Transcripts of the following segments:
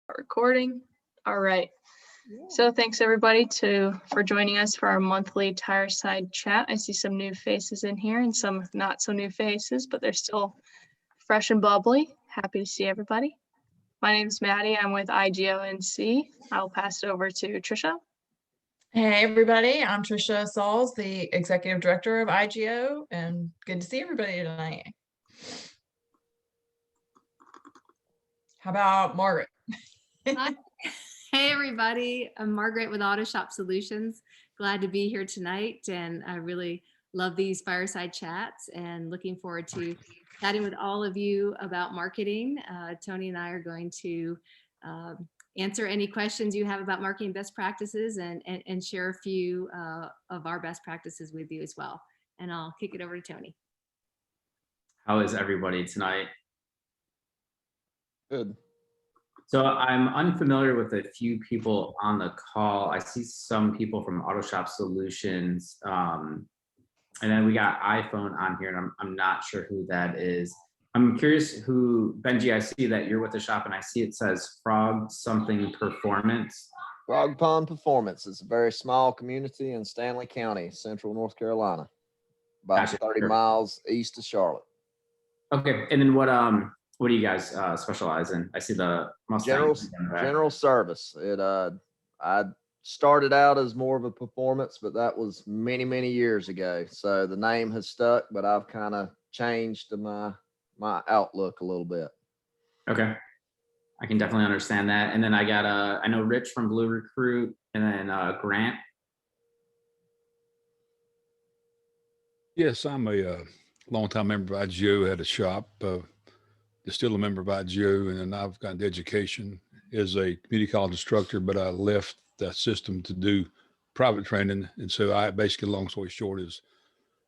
Recording. All right. So thanks everybody for joining us for our monthly Tireside Chat. I see some new faces in here and some not so new faces, but they're still fresh and bubbly. Happy to see everybody. My name is Maddie. I'm with IGONC. I'll pass it over to Trisha. Hey everybody, I'm Trisha Sauls, the Executive Director of IGO, and good to see everybody tonight. How about Margaret? Hi. Hey everybody, I'm Margaret with Autoshop Solutions. Glad to be here tonight, and I really love these fireside chats and looking forward to chatting with all of you about marketing. Tony and I are going to answer any questions you have about marketing best practices and share a few of our best practices with you as well. And I'll kick it over to Tony. How is everybody tonight? Good. So I'm unfamiliar with a few people on the call. I see some people from Autoshop Solutions. And then we got iPhone on here, and I'm not sure who that is. I'm curious who, Benji, I see that you're with the shop and I see it says Frog something Performance. Frog Pond Performance. It's a very small community in Stanley County, Central North Carolina, about Gotcha. 30 miles east of Charlotte. Okay, and then what do you guys specialize in? I see the Mustang. General service. I started out as more of a performance, but that was many years ago. So the name has stuck, but I've kind of changed my outlook a little bit. Okay, I can definitely understand that. And then I got I know Rich from Blue Recruit, and then Grant. Yes, I'm a longtime member of IGO. Had a shop. Still a member of IGO, and then I've gotten education as a community college instructor, but I left that system to do private training. And so I basically, long story short, is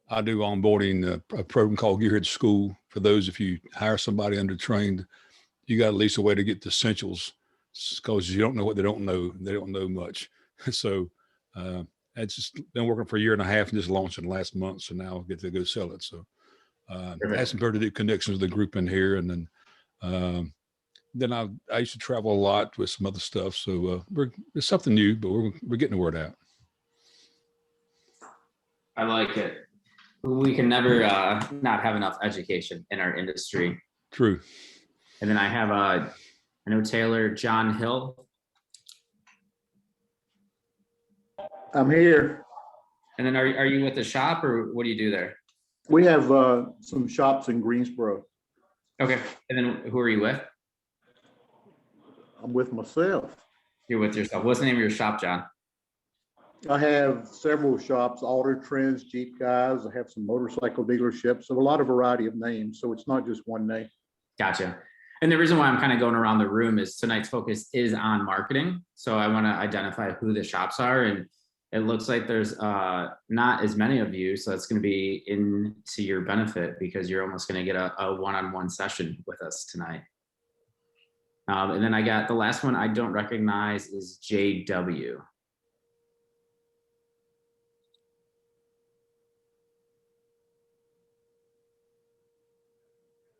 I do onboarding a program called Gearhead School. For those, if you hire somebody under-trained, you got at least a way to get the essentials, because you don't know what they don't know. They don't know much. So it's just been working for a year and a half and just launching last month. So now I'll get to go sell it. So I had some pretty good connections with the group in here. And then I used to travel a lot with some other stuff. So it's something new, but we're getting the word out. I like it. We can never not have enough education in our industry. True. And then I have I know Taylor, John Hill. I'm here. And then are you with the shop, or what do you do there? We have some shops in Greensboro. Okay. And then who are you with? I'm with myself. You're with yourself. What's the name of your shop, John? I have several shops, Auto Trends, Jeep Guys. I have some motorcycle dealerships, so a lot of variety of names. So it's not just one name. Gotcha. And the reason why I'm kind of going around the room is tonight's focus is on marketing. So I want to identify who the shops are, and it looks like there's not as many of you. So it's going to be into your benefit, because you're almost going to get a one-on-one session with us tonight. And then I got the last one I don't recognize is JW.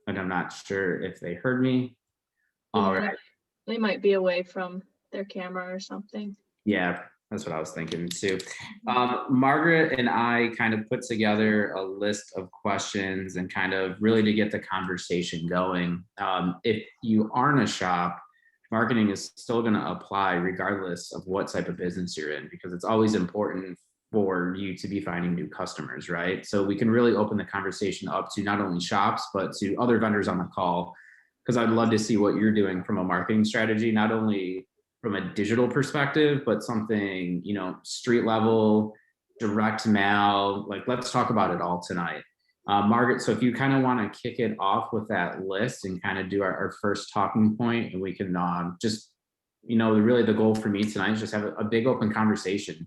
And I'm not sure if they heard me. All right. They might be away from their camera or something. Yeah, that's what I was thinking too. Margaret and I kind of put together a list of questions and kind of really to get the conversation going. If you aren't a shop, marketing is still going to apply regardless of what type of business you're in, because it's always important for you to be finding new customers, right? So we can really open the conversation up to not only shops, but to other vendors on the call, because I'd love to see what you're doing from a marketing strategy, not only from a digital perspective, but something, street level, direct mail. Like, let's talk about it all tonight. Margaret, so if you kind of want to kick it off with that list and kind of do our first talking point, and we can just, really the goal for me tonight is just have a big open conversation.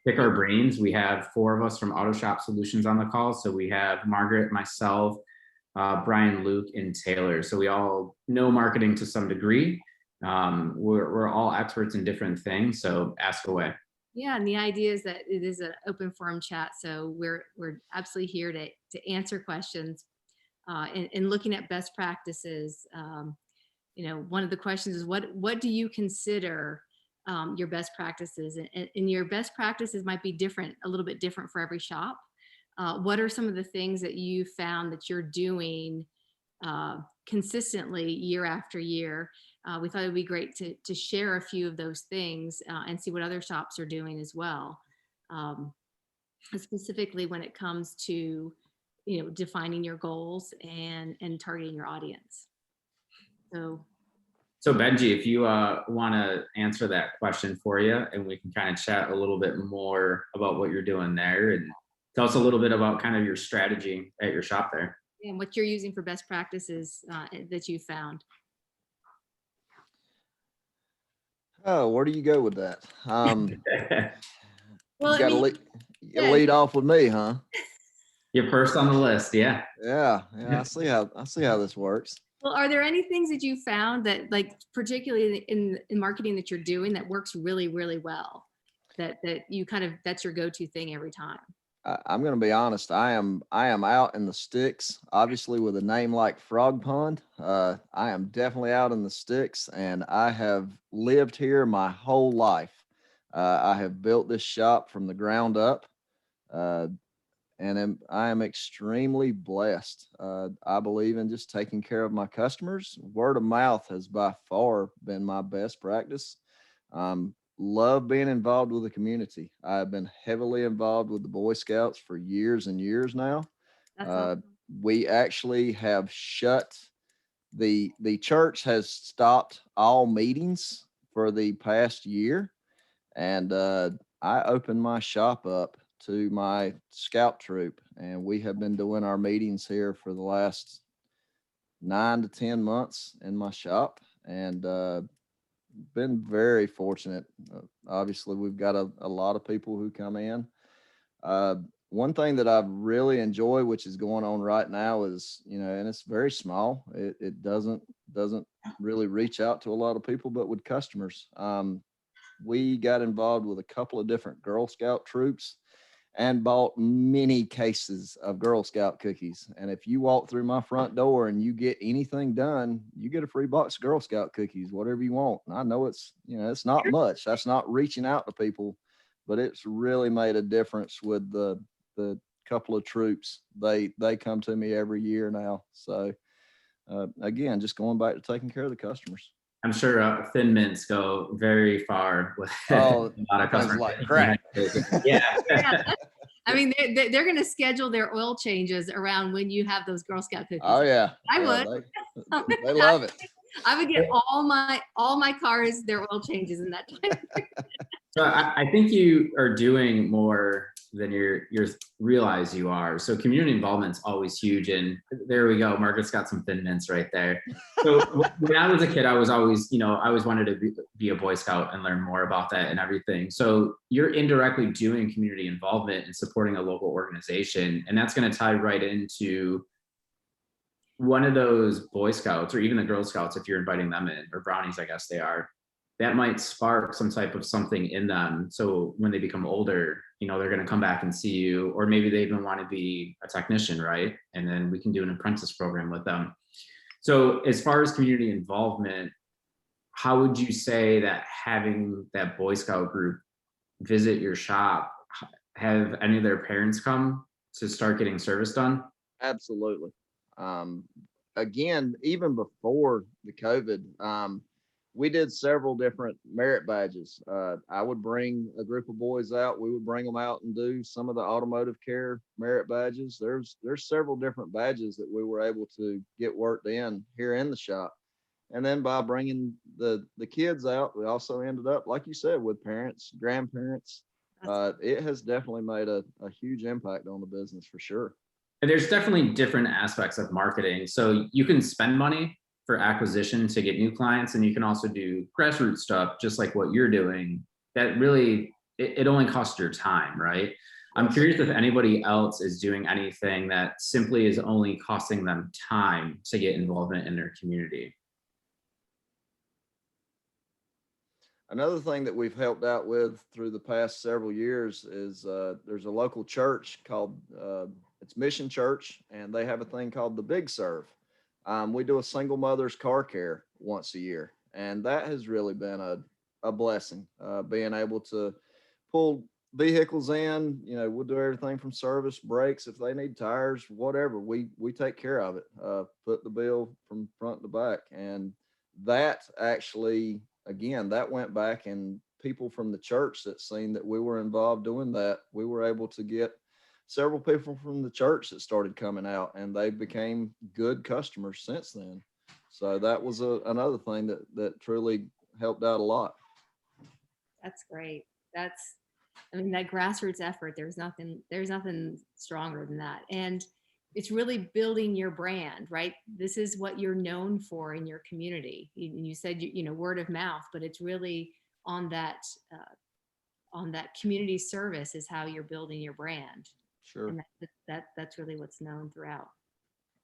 Pick our brains. We have 4 of us from Autoshop Solutions on the call. So we have Margaret, myself, Brian, Luke, and Taylor. So we all know marketing to some degree. We're all experts in different things. So ask away. Yeah, and the idea is that it is an open forum chat. So we're absolutely here to answer questions and looking at best practices. one of the questions is what do you consider your best practices? And your best practices might be different, a little bit different for every shop. What are some of the things that you found that you're doing consistently year after year? We thought it would be great to share a few of those things and see what other shops are doing as well. Specifically when it comes to, defining your goals and targeting your audience. So Benji, if you want to answer that question for you, and we can kind of chat a little bit more about what you're doing there, and tell us a little bit about kind of your strategy at your shop there. And what you're using for best practices that you found. Oh, where do you go with that? Well, You gotta lead off with me, huh? You're first on the list, yeah. Yeah. I see how this works. Well, are there any things that you found that, like, particularly in marketing that you're doing that works really, really well? That you kind of, that's your go-to thing every time? I'm going to be honest. I am out in the sticks. Obviously, with a name like Frog Pond, I am definitely out in the sticks, and I have lived here my whole life. I have built this shop from the ground up, and I am extremely blessed. I believe in just taking care of my customers. Word of mouth has by far been my best practice. Love being involved with the community. I've been heavily involved with the Boy Scouts for years and years now. That's awesome. We actually have shut the church has stopped all meetings for the past year, and I opened my shop up to my scout troop, and we have been doing our meetings here for the last 9 to 10 months in my shop, and been very fortunate. Obviously, we've got a lot of people who come in. One thing that I really enjoy, which is going on right now, is, and it's very small. It doesn't really reach out to a lot of people, but with customers, we got involved with a couple of different Girl Scout troops and bought many cases of Girl Scout cookies. And if you walk through my front door and you get anything done, you get a free box of Girl Scout cookies, whatever you want. And I know it's not much. That's not reaching out to people, but it's really made a difference with the couple of troops. They come to me every year now. So again, just going back to taking care of the customers. I'm sure Thin Mints go very far with a lot of customers. Like crack. Yeah. I mean, they're going to schedule their oil changes around when you have those Girl Scout cookies. Oh yeah, I would. They love it. I would get all my cars their oil changes in that time. So I think you are doing more than you realize you are. So community involvement is always huge. And there we go. Margaret's got some Thin Mints right there. So when I was a kid, I was always, I always wanted to be a Boy Scout and learn more about that and everything. So you're indirectly doing community involvement and supporting a local organization. And that's going to tie right into one of those Boy Scouts, or even the Girl Scouts, if you're inviting them in, or Brownies, I guess they are. That might spark some type of something in them. So when they become older, they're going to come back and see you, or maybe they even want to be a technician, right? And then we can do an apprentice program with them. So as far as community involvement, how would you say that having that Boy Scout group visit your shop, have any of their parents come to start getting service done? Absolutely. Again, even before the COVID, we did several different merit badges. I would bring a group of boys out. We would bring them out and do some of the automotive care merit badges. There's several different badges that we were able to get worked in here in the shop. And then by bringing the kids out, we also ended up, like you said, with parents, grandparents. It has definitely made a huge impact on the business for sure. And there's definitely different aspects of marketing. So you can spend money for acquisition to get new clients, and you can also do grassroots stuff, just like what you're doing. That really, it only costs your time, right? I'm curious if anybody else is doing anything that simply is only costing them time to get involvement in their community. Another thing that we've helped out with through the past several years is there's a local church called, it's Mission Church, and they have a thing called the Big Serve. We do a single mother's car care once a year. And that has really been a blessing, being able to pull vehicles in. We'll do everything from service, brakes, if they need tires, whatever, we take care of it, put the bill from front to back. And that actually, again, that went back, and people from the church that seen that we were involved doing that, we were able to get several people from the church that started coming out, and they became good customers since then. So that was another thing that truly helped out a lot. That's great. That grassroots effort, there's nothing stronger than that. And it's really building your brand, right? This is what you're known for in your community. You said, word of mouth, but it's really on that community service is how you're building your brand. Sure. And that's really what's known throughout.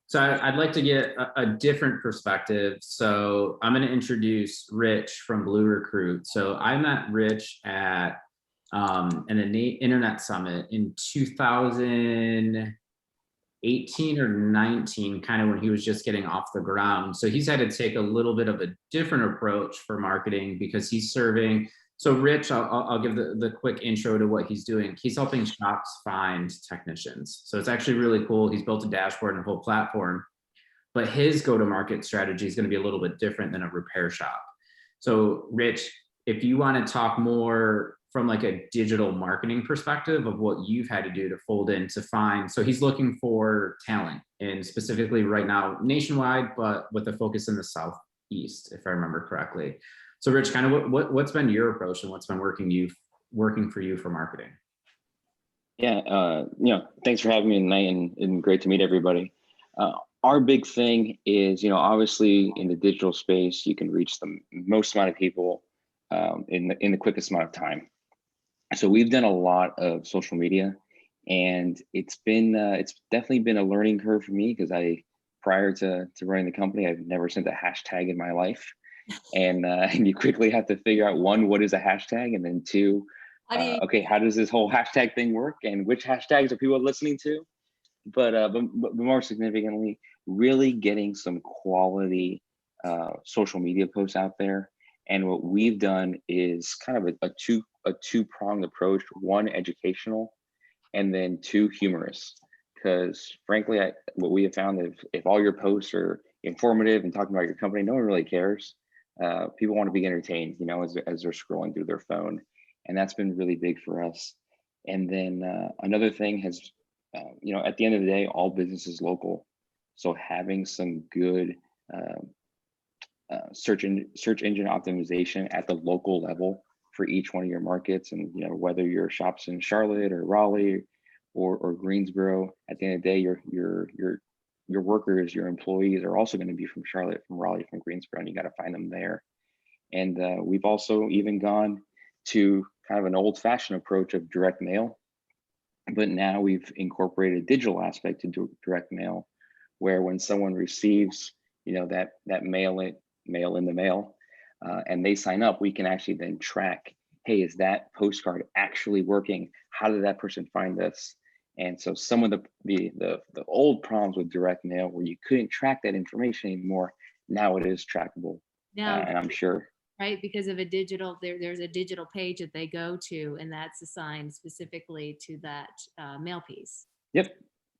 So I'd like to get a different perspective. So I'm going to introduce Rich from Blue Recruit. So I met Rich at an internet summit in 2018 or 19, kind of when he was just getting off the ground. So he's had to take a little bit of a different approach for marketing because he's serving. So Rich, I'll give the quick intro to what he's doing. He's helping shops find technicians. So it's actually really cool. He's built a dashboard and a whole platform, but his go-to-market strategy is going to be a little bit different than a repair shop. So Rich, if you want to talk more from like a digital marketing perspective of what you've had to do to fold in to find, so he's looking for talent, and specifically right now nationwide, but with a focus in the Southeast, if I remember correctly. So Rich, kind of what's been your approach and what's been working for you for marketing? Yeah, thanks for having me tonight, and great to meet everybody. Our big thing is, obviously in the digital space, you can reach the most amount of people in the quickest amount of time. So we've done a lot of social media, and it's definitely been a learning curve for me, because prior to running the company, I've never sent a hashtag in my life. And you quickly have to figure out, one, what is a hashtag? And then two, okay, how does this whole hashtag thing work? And which hashtags are people listening to? But more significantly, really getting some quality social media posts out there. And what we've done is kind of a two-pronged approach: one, educational, and then two, humorous. Because frankly, what we have found, if all your posts are informative and talking about your company, no one really cares. People want to be entertained, as they're scrolling through their phone, and that's been really big for us. And then another thing has, at the end of the day, all business is local, so having some good search engine optimization at the local level for each one of your markets, and whether your shop's in Charlotte or Raleigh or Greensboro, at the end of the day, your workers, your employees are also going to be from Charlotte, from Raleigh, from Greensboro, and you got to find them there. And we've also even gone to kind of an old-fashioned approach of direct mail, but now we've incorporated a digital aspect to direct mail, where when someone receives, that mail in the mail, and they sign up, we can actually then track, hey, is that postcard actually working? How did that person find us? And so some of the old problems with direct mail, where you couldn't track that information anymore, now it is trackable. Now, and I'm sure, right, because of there's a digital page that they go to, and that's assigned specifically to that mail piece. Yep.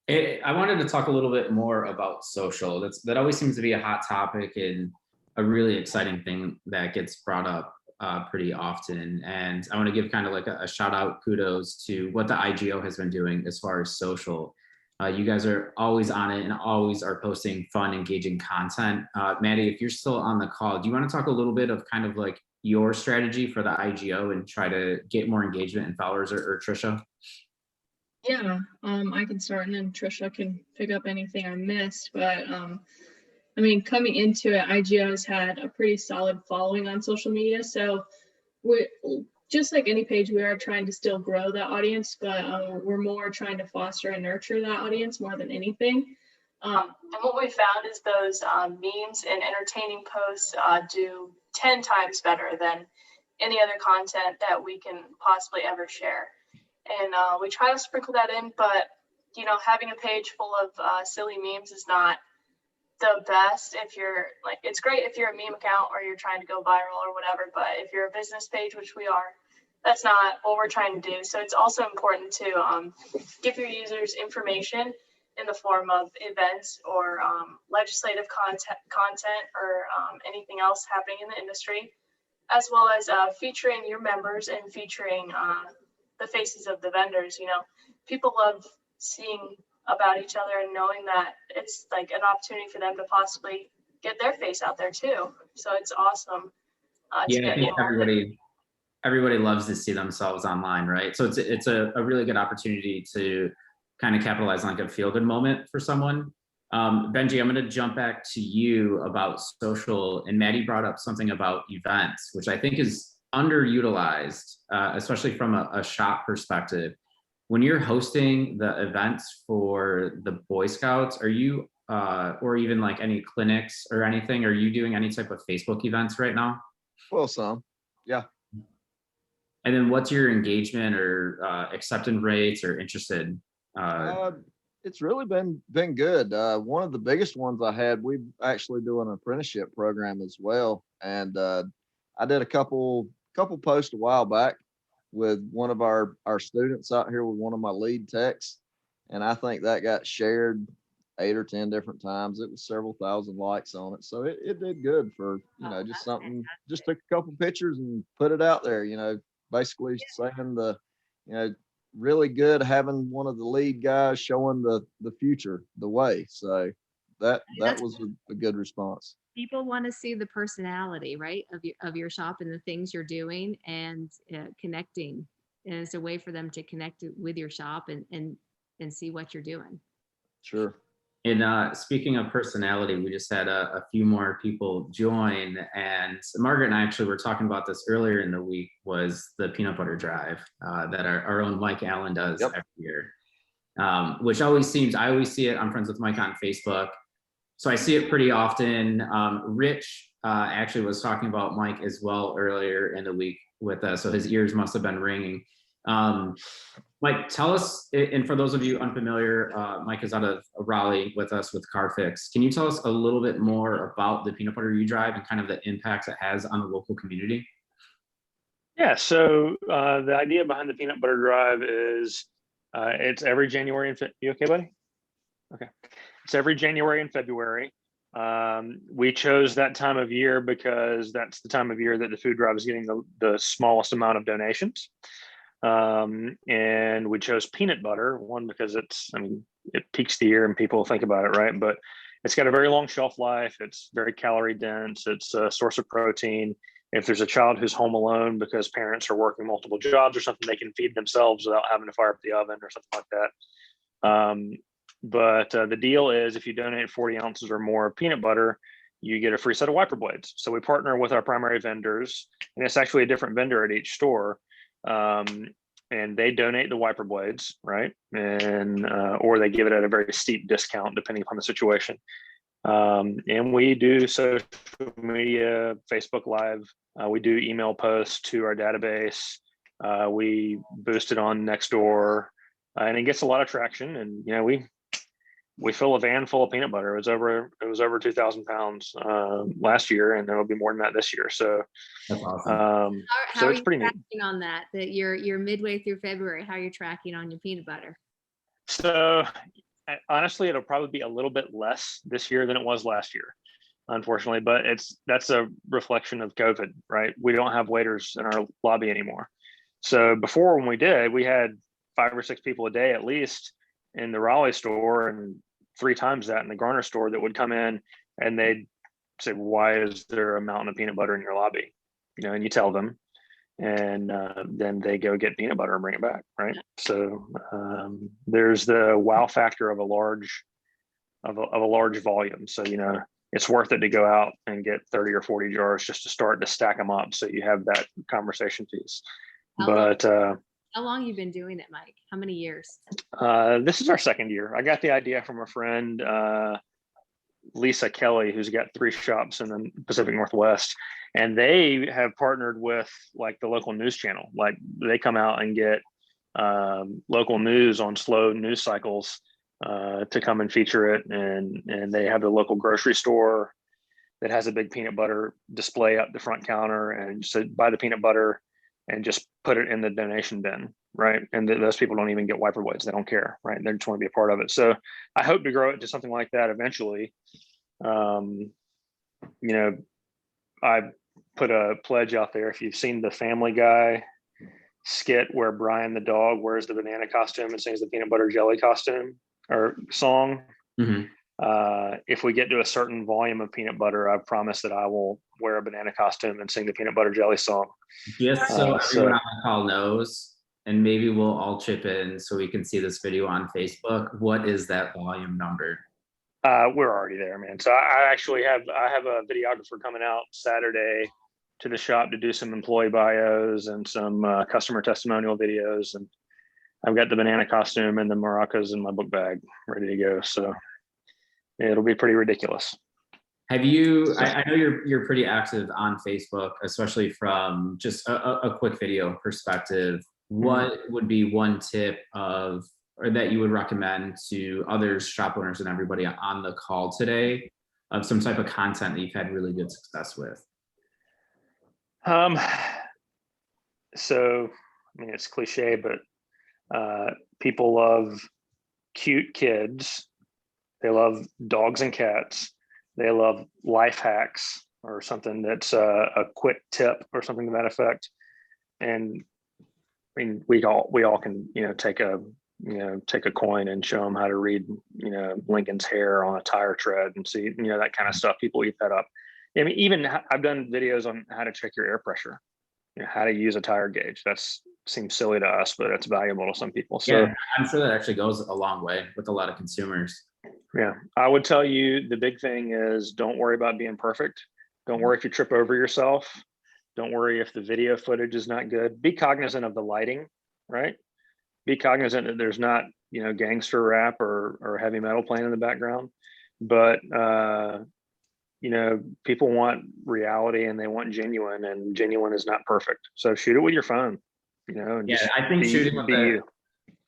I wanted to talk a little bit more about social. That always seems to be a hot topic and a really exciting thing that gets brought up pretty often. And I want to give kind of like a shout out, kudos to what the IGO has been doing as far as social. You guys are always on it and always are posting fun, engaging content. Maddie, if you're still on the call, do you want to talk a little bit of kind of like your strategy for the IGO and try to get more engagement and followers, or Trisha? Yeah, I can start, and then Trisha can pick up anything I missed. But coming into it, IGO has had a pretty solid following on social media. So we, just like any page, we are trying to still grow that audience, but we're more trying to foster and nurture that audience more than anything. And what we found is those memes and entertaining posts do 10 times better than any other content that we can possibly ever share. And we try to sprinkle that in, but having a page full of silly memes is not the best if you're like, it's great if you're a meme account or you're trying to go viral or whatever, but if you're a business page, which we are, that's not what we're trying to do. So it's also important to give your users information in the form of events or legislative content or anything else happening in the industry, as well as featuring your members and featuring the faces of the vendors. You know, people love seeing about each other and knowing that it's like an opportunity for them to possibly get their face out there too. So it's awesome. Yeah, I think everybody loves to see themselves online, right? So it's a really good opportunity to kind of capitalize on like a feel good moment for someone. Benji, I'm going to jump back to you about social, and Maddie brought up something about events, which I think is underutilized, especially from a shop perspective. When you're hosting the events for the Boy Scouts, are you, or even like any clinics or anything, are you doing any type of Facebook events right now? Well, some, yeah. And then what's your engagement or acceptance rates or interested? It's really been good. One of the biggest ones I had, we actually do an apprenticeship program as well. And I did a couple posts a while back with one of our students out here with one of my lead techs. And I think that got shared 8 or 10 different times. It was several thousand likes on it. So it did good for, you know, just something, just took a couple pictures and put it out there, you know, basically saying the, you know, really good having one of the lead guys showing the future, the way. So that was a good response. People want to see the personality, right, of your shop and the things you're doing, and connecting. And it's a way for them to connect with your shop and see what you're doing. Sure. And speaking of personality, we just had a few more people join, and Margaret and I actually were talking about this earlier in the week, was the peanut butter drive that our own Mike Allen does every year, which always seems, I always see it, I'm friends with Mike on Facebook, so I see it pretty often. Rich actually was talking about Mike as well earlier in the week with us, so his ears must have been ringing. Mike, tell us, and for those of you unfamiliar, Mike is out of Raleigh with us with CarFix. Can you tell us a little bit more about the Peanut Butter U-Drive and kind of the impacts it has on the local community? Yeah, so the idea behind the Peanut Butter Drive is it's every January and you okay, buddy? Okay, it's every January and February. We chose that time of year because that's the time of year that the food drive is getting the smallest amount of donations. And we chose peanut butter, one, because it's, I mean, it peaks the year and people think about it, right? But it's got a very long shelf life. It's very calorie dense. It's a source of protein. If there's a child who's home alone because parents are working multiple jobs or something, they can feed themselves without having to fire up the oven or something like that. But the deal is, if you donate 40 ounces or more of peanut butter, you get a free set of wiper blades. So we partner with our primary vendors, and it's actually a different vendor at each store. And they donate the wiper blades, right? And or they give it at a very steep discount depending upon the situation. And we do social media, Facebook Live. We do email posts to our database. We boost it on Nextdoor, and it gets a lot of traction. And you know, we fill a van full of peanut butter. It was over 2,000 pounds last year, and there'll be more than that this year. So that's awesome. How are you pretty tracking neat on that? That you're midway through February. How are you tracking on your peanut butter? So honestly, it'll probably be a little bit less this year than it was last year, unfortunately. But that's a reflection of COVID, right? We don't have waiters in our lobby anymore. So before, when we did, we had 5 or 6 people a day at least in the Raleigh store, and 3 times that in the Garner store, that would come in and they'd say, why is there a mountain of peanut butter in your lobby? You know, and you tell them, and then they go get peanut butter and bring it back, right? So there's the wow factor of a large volume. So, you know, it's worth it to go out and get 30 or 40 jars just to start to stack them up, so you have that conversation piece. How long you been doing it, Mike? How many years? This is our 2nd year. I got the idea from a friend, Lisa Kelly, who's got 3 shops in the Pacific Northwest, and they have partnered with like the local news channel. Like they come out and get local news on slow news cycles to come and feature it. And they have the local grocery store that has a big peanut butter display up the front counter, and so buy the peanut butter and just put it in the donation bin, right? And those people don't even get wiper blades. They don't care, right? They just want to be a part of it. So I hope to grow it to something like that eventually. You know, I put a pledge out there. If you've seen the Family Guy skit where Brian the dog wears the banana costume and sings the peanut butter jelly costume or song, if we get to a certain volume of peanut butter, I promise that I will wear a banana costume and sing the peanut butter jelly song. Just so everyone on the call knows, and maybe we'll all chip in so we can see this video on Facebook. What is that volume number? We're already there, man. So I actually have a videographer coming out Saturday to the shop to do some employee bios and some customer testimonial videos, and I've got the banana costume and the maracas in my book bag ready to go. So it'll be pretty ridiculous. Have you, I know you're pretty active on Facebook, especially from just a quick video perspective. What would be one tip or that you would recommend to others, shop owners and everybody on the call today of some type of content that you've had really good success with? So, I mean, it's cliche, but people love cute kids. They love dogs and cats. They love life hacks or something that's a quick tip or something to that effect. And I mean, we all can, take a coin and show them how to read, Lincoln's hair on a tire tread and see, that kind of stuff. People eat that up. I mean, even I've done videos on how to check your air pressure, how to use a tire gauge. Seems silly to us, but it's valuable to some people. So yeah, I'm sure that actually goes a long way with a lot of consumers. Yeah, I would tell you the big thing is don't worry about being perfect. Don't worry if you trip over yourself. Don't worry if the video footage is not good. Be cognizant of the lighting, right? Be cognizant that there's not, gangster rap or heavy metal playing in the background. But, people want reality and they want genuine, and genuine is not perfect. So shoot it with your phone, and I think shooting with you.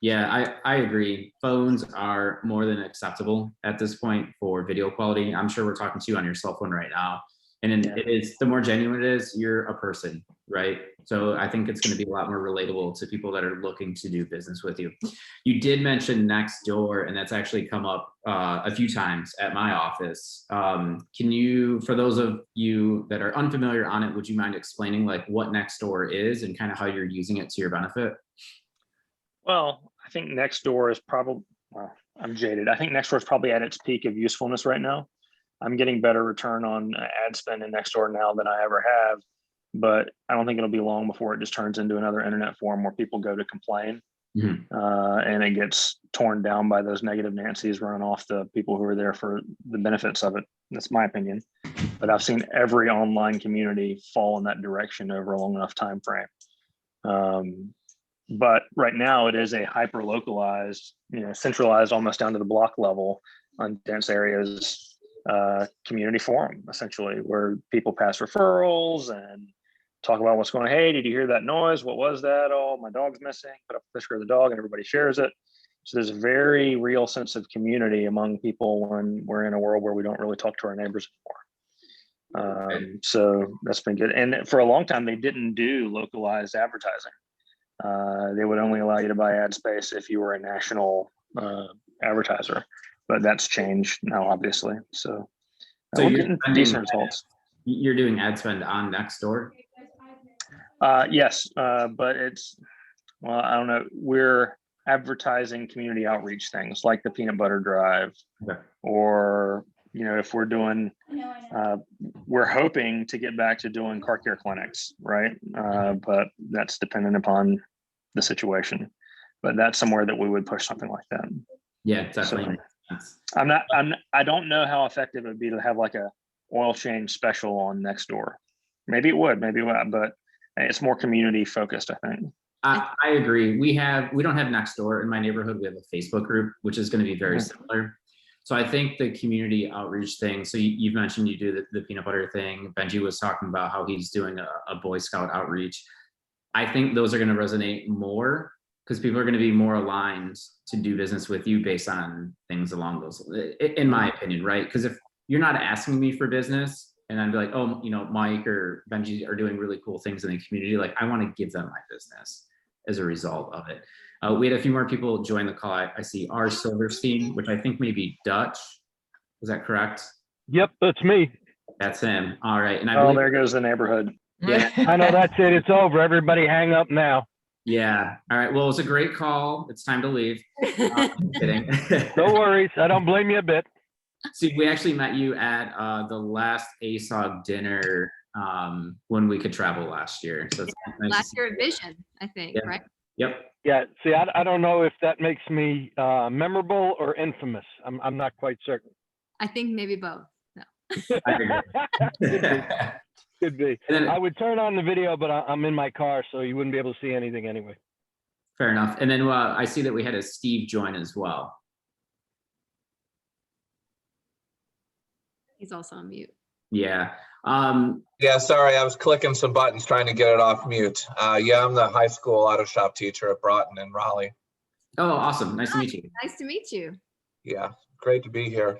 Yeah, I agree. Phones are more than acceptable at this point for video quality. I'm sure we're talking to you on your cell phone right now. And it is, the more genuine it is, you're a person, right? So I think it's going to be a lot more relatable to people that are looking to do business with you. You did mention Nextdoor, and that's actually come up a few times at my office. Can you, for those of you that are unfamiliar on it, would you mind explaining like what Nextdoor is and kind of how you're using it to your benefit? Well, I think Nextdoor is probably, I'm jaded. I think Nextdoor is probably at its peak of usefulness right now. I'm getting better return on ad spend in Nextdoor now than I ever have, but I don't think it'll be long before it just turns into another internet forum where people go to complain, and it gets torn down by those negative Nancy's running off the people who are there for the benefits of it. That's my opinion, but I've seen every online community fall in that direction over a long enough time frame. But right now it is a hyper localized, centralized almost down to the block level on dense areas community forum, essentially, where people pass referrals and talk about what's going on. Hey, did you hear that noise? What was that? Oh, my dog's missing. Put up a picture of the dog and everybody shares it. So there's a very real sense of community among people when we're in a world where we don't really talk to our neighbors anymore. So that's been good. And for a long time, they didn't do localized advertising. They would only allow you to buy ad space if you were a national advertiser, but that's changed now, obviously. So we're getting decent results. You're doing ad spend on Nextdoor? Yes, but it's, well, I don't know. We're advertising community outreach things like the peanut butter drive, or, if we're doing, we're hoping to get back to doing car care clinics, right? But that's dependent upon the situation. But that's somewhere that we would push something like that. Yeah, definitely. So I don't know how effective it would be to have like a oil change special on Nextdoor. Maybe it would, but it's more community focused, I think. I agree. We don't have Nextdoor in my neighborhood. We have a Facebook group, which is going to be very similar. So I think the community outreach thing, so you've mentioned you do the peanut butter thing. Benji was talking about how he's doing a Boy Scout outreach. I think those are going to resonate more because people are going to be more aligned to do business with you based on things along those, in my opinion, right? Because if you're not asking me for business and I'd be like, oh, you know, Mike or Benji are doing really cool things in the community, like I want to give them my business as a result of it. We had a few more people join the call. I see R. Silverstein, which I think may be Dutch. Is that correct? Yep, that's me. That's him. All right. And I Oh, believe, there goes the neighborhood. Yeah. I know that's it. It's over. Everybody hang up now. yeah. All right. Well, it was a great call. It's time to leave. I'm kidding. No worries. I don't blame you a bit. See, we actually met you at the last ASOG dinner when we could travel last year. So it's nice to Last see year you. at Vision, I think, Yeah. right? Yep. Yeah. See, I don't know if that makes me memorable or infamous. I'm not quite certain. I think maybe both. No. I agree. Could be. And then, I would turn on the video, but I'm in my car, so you wouldn't be able to see anything anyway. fair enough. And then I see that we had a Steve join as well. He's also on mute. Yeah. Yeah, sorry, I was clicking some buttons trying to get it off mute. Yeah, I'm the high school auto shop teacher at Broughton in Raleigh. Oh, awesome. Nice to meet you. Nice to meet you. Yeah, great to be here.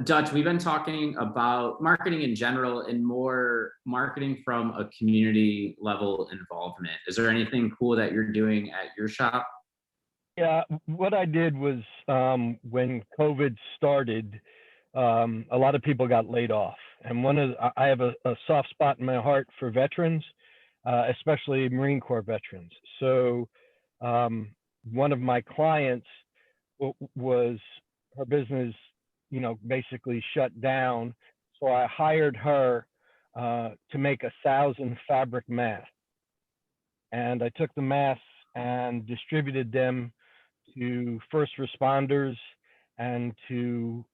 Dutch, we've been talking about marketing in general and more marketing from a community level involvement. Is there anything cool that you're doing at your shop? Yeah, what I did was when COVID started, a lot of people got laid off. And I have a soft spot in my heart for veterans, especially Marine Corps veterans. So one of my clients was, her business, you know, basically shut down. So I hired her to make 1,000 fabric masks. And I took the masks and distributed them to first responders and to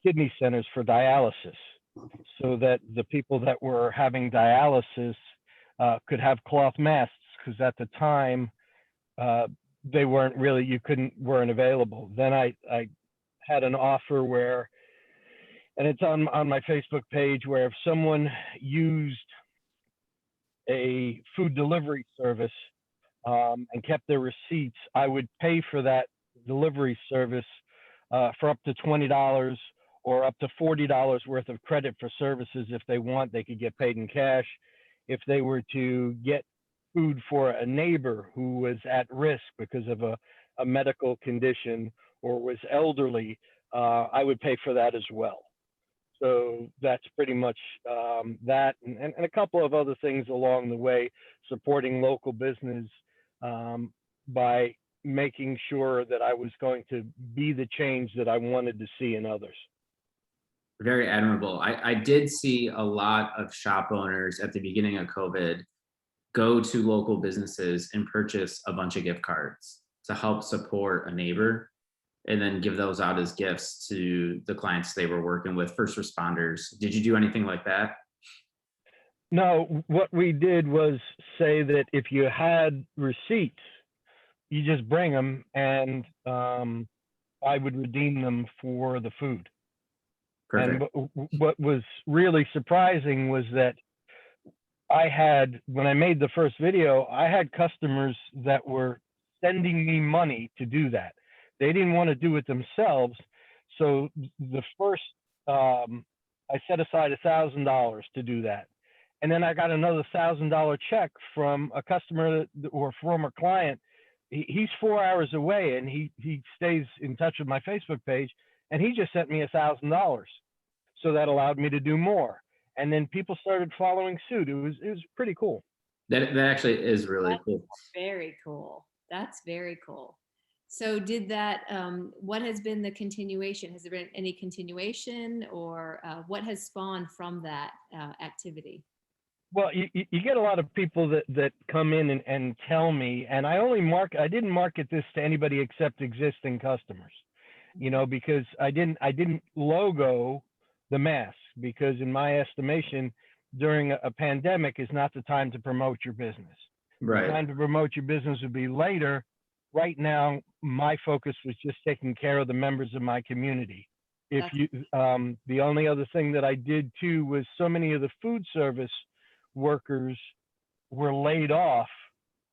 kidney centers for dialysis, so that the people that were having dialysis could have cloth masks, because at the time they weren't really, weren't available. Then I had an offer where, and it's on my Facebook page, where if someone used a food delivery service and kept their receipts, I would pay for that delivery service for up to $20 or up to $40 worth of credit for services. If they want, they could get paid in cash. If they were to get food for a neighbor who was at risk because of a medical condition or was elderly, I would pay for that as well. So that's pretty much that, and a couple of other things along the way, supporting local business by making sure that I was going to be the change that I wanted to see in others. Very admirable. I did see a lot of shop owners at the beginning of COVID go to local businesses and purchase a bunch of gift cards to help support a neighbor, and then give those out as gifts to the clients they were working with, first responders. Did you do anything like that? No, what we did was say that if you had receipts, you just bring them, and I would redeem them for the food. Perfect. And what was really surprising was that when I made the first video, I had customers that were sending me money to do that. They didn't want to do it themselves. So the first, I set aside $1,000 to do that. And then I got another $1,000 check from a customer or former client. He's 4 hours away, and he stays in touch with my Facebook page, and he just sent me $1,000. So that allowed me to do more. And then people started following suit. It was pretty cool. That actually is really cool. Very cool. That's very cool. So did that, what has been the continuation? Has there been any continuation, or what has spawned from that activity? Well, you get a lot of people that come in and tell me, and I didn't market this to anybody except existing customers, you know, because I didn't logo the mask, because in my estimation, during a pandemic is not the time to promote your business. Right. The time to promote your business would be later. Right now, my focus was just taking care of the members of my community. The only other thing that I did too was so many of the food service workers were laid off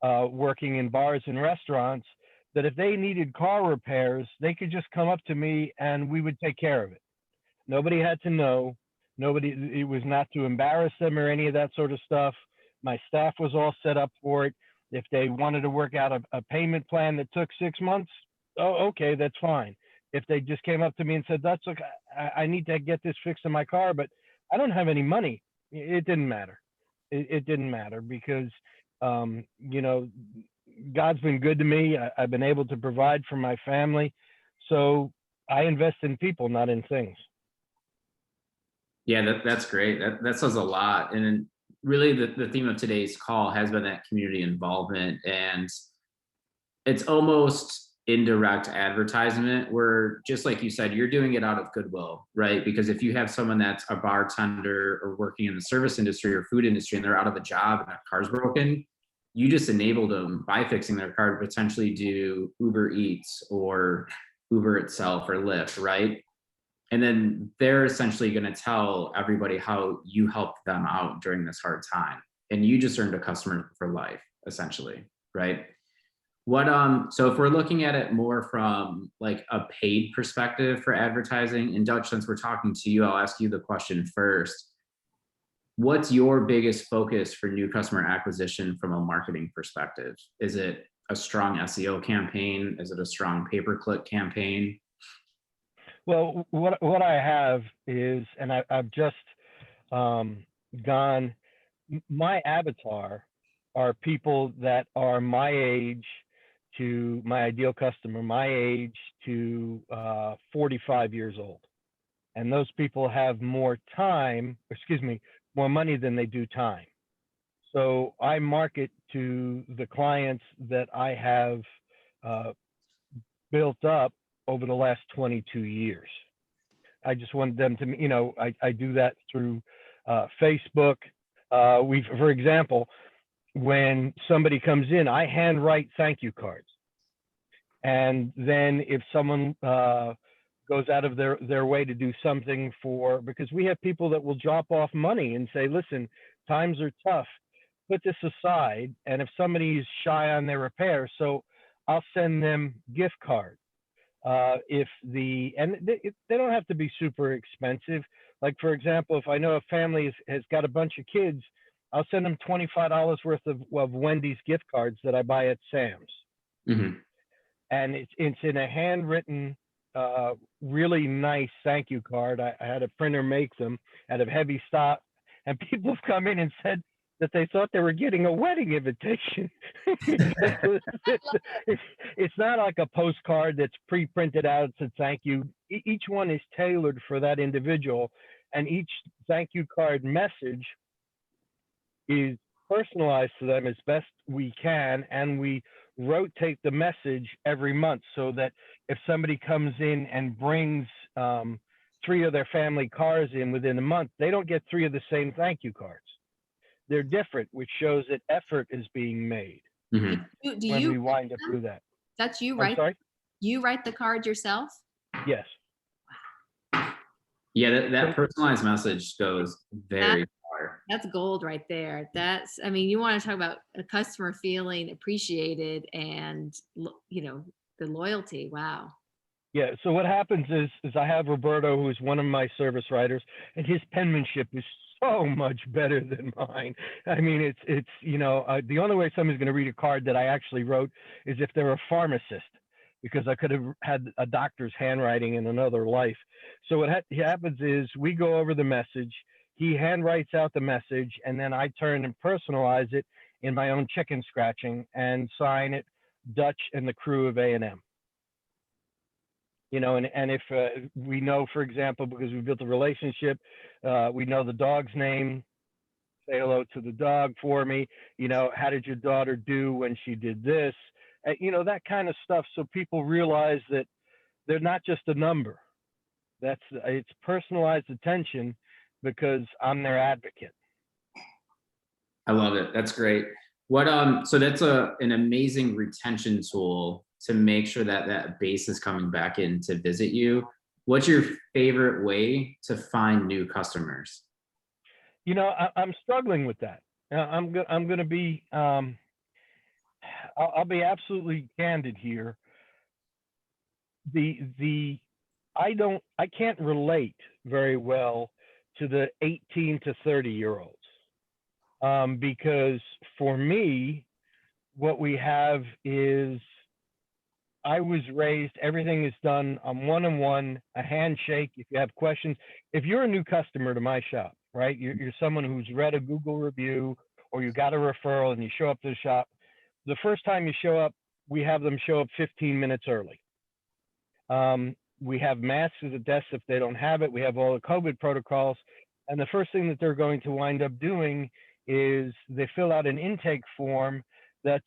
working in bars and restaurants, that if they needed car repairs, they could just come up to me and we would take care of it. Nobody had to know. It was not to embarrass them or any of that sort of stuff. My staff was all set up for it. If they wanted to work out a payment plan that took 6 months, oh, okay, that's fine. If they just came up to me and said, that's okay, I need to get this fixed in my car, but I don't have any money. It didn't matter. It didn't matter because, you know, God's been good to me. I've been able to provide for my family. So I invest in people, not in things. Yeah, that's great. That says a lot. And really the theme of today's call has been that community involvement, and it's almost indirect advertisement where, just like you said, you're doing it out of goodwill, right? Because if you have someone that's a bartender or working in the service industry or food industry and they're out of a job and their car's broken, you just enabled them by fixing their car to potentially do Uber Eats or Uber itself or Lyft, right? And then they're essentially going to tell everybody how you helped them out during this hard time. And you just earned a customer for life, essentially, right? So if we're looking at it more from like a paid perspective for advertising, and Dutch, since we're talking to you, I'll ask you the question first. What's your biggest focus for new customer acquisition from a marketing perspective? Is it a strong SEO campaign? Is it a strong pay-per-click campaign? Well, what I have is, and I've just gone, my avatar are people that are my age to my ideal customer, my age to 45 years old. And those people have more time, more money than they do time. So I market to the clients that I have built up over the last 22 years. I just wanted them to, you know, I do that through Facebook. For example, when somebody comes in, I handwrite thank you cards. And then if someone goes out of their way to do something because we have people that will drop off money and say, listen, times are tough, put this aside. And if somebody is shy on their repair, so I'll send them gift cards. They don't have to be super expensive. Like, for example, if I know a family has got a bunch of kids, I'll send them $25 worth of Wendy's gift cards that I buy at Sam's. Mm-hmm. And it's in a handwritten, really nice thank you card. I had a printer make them out of heavy stock, and people have come in and said that they thought they were getting a wedding invitation. It's not like a postcard that's pre-printed out to thank you. Each one is tailored for that individual, and each thank you card message is personalized to them as best we can, and we rotate the message every month so that if somebody comes in and brings 3 of their family cars in within a month, they don't get 3 of the same thank you cards. They're different, which shows that effort is being made. Mm-hmm. When we wind up through that. That's you, right? Sorry? You write the card yourself? Yes. Yeah, that personalized message goes very far. That's gold right there. I mean, you want to talk about a customer feeling appreciated and, you know, the loyalty. Wow. Yeah. So what happens is I have Roberto, who is one of my service writers, and his penmanship is so much better than mine. I mean, it's you know, the only way somebody's going to read a card that I actually wrote is if they're a pharmacist, because I could have had a doctor's handwriting in another life. So what happens is we go over the message, he handwrites out the message, and then I turn and personalize it in my own chicken scratching and sign it Dutch and the crew of A&M. You know, and if we know, for example, because we built a relationship, we know the dog's name, say hello to the dog for me. You know, how did your daughter do when she did this? You know, that kind of stuff. So people realize that they're not just a number. It's personalized attention because I'm their advocate. I love it. That's great. So that's an amazing retention tool to make sure that base is coming back in to visit you. What's your favorite way to find new customers? You know, I'm struggling with that. I'm going to be I'll be absolutely candid here. I can't relate very well to the 18 to 30-year-olds. Because for me, what we have is, I was raised, everything is done on one-on-one, a handshake. If you have questions, if you're a new customer to my shop, right? You're someone who's read a Google review, or you got a referral and you show up to the shop. The first time you show up, we have them show up 15 minutes early. We have masks at the desk if they don't have it. We have all the COVID protocols. And the first thing that they're going to wind up doing is they fill out an intake form that's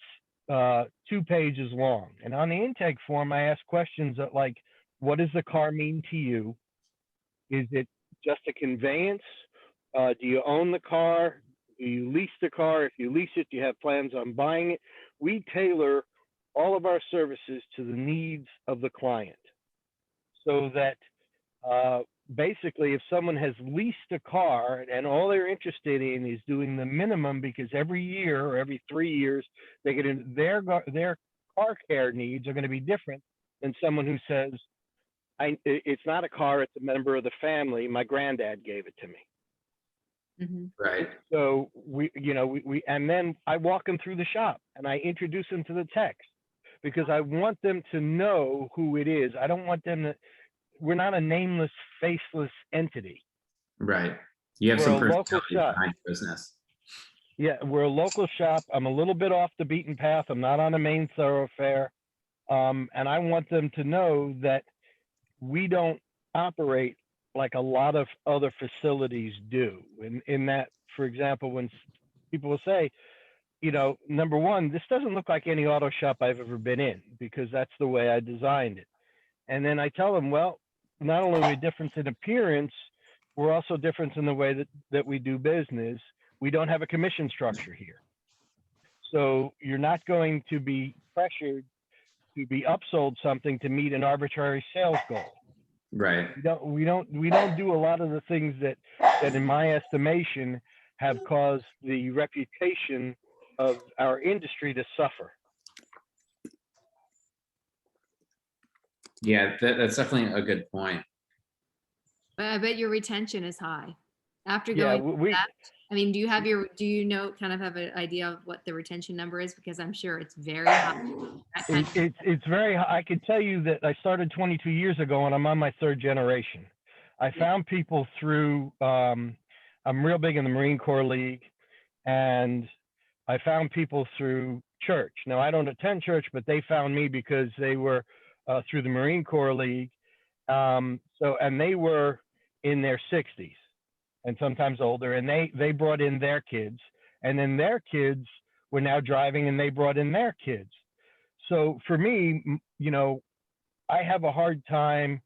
2 pages long. And on the intake form, I ask questions that, like, what does the car mean to you? Is it just a conveyance? Do you own the car? Do you lease the car? If you lease it, do you have plans on buying it? We tailor all of our services to the needs of the client, so that basically, if someone has leased a car and all they're interested in is doing the minimum, because every year or every 3 years they get in, their car care needs are going to be different than someone who says, it's not a car, it's a member of the family. My granddad gave it to me. Mhm. Right. So and then I walk them through the shop and I introduce them to the text, because I want them to know who it is. I don't want them to, we're not a nameless, faceless entity. Right. You have We're some a local personality shop. behind your business. Yeah, we're a local shop. I'm a little bit off the beaten path. I'm not on a main thoroughfare. And I want them to know that we don't operate like a lot of other facilities do. In that, for example, when people will say, number one, this doesn't look like any auto shop I've ever been in, because that's the way I designed it. And then I tell them, well, not only are we different in appearance, we're also different in the way that we do business. We don't have a commission structure here. So you're not going to be pressured to be upsold something to meet an arbitrary sales goal. Right. We don't do a lot of the things that in my estimation have caused the reputation of our industry to suffer. Yeah, that's definitely a good point. But I bet your retention is high. After Yeah, going through that, I mean, do you have an idea of what the retention number is? Because I'm sure it's very high. It's very high. I can tell you that I started 22 years ago and I'm on my 3rd generation. I found people through, I'm real big in the Marine Corps League, and I found people through church. Now, I don't attend church, but they found me because they were through the Marine Corps League. And they were in their 60s and sometimes older, and they brought in their kids, and then their kids were now driving and they brought in their kids. So for me, I have a hard time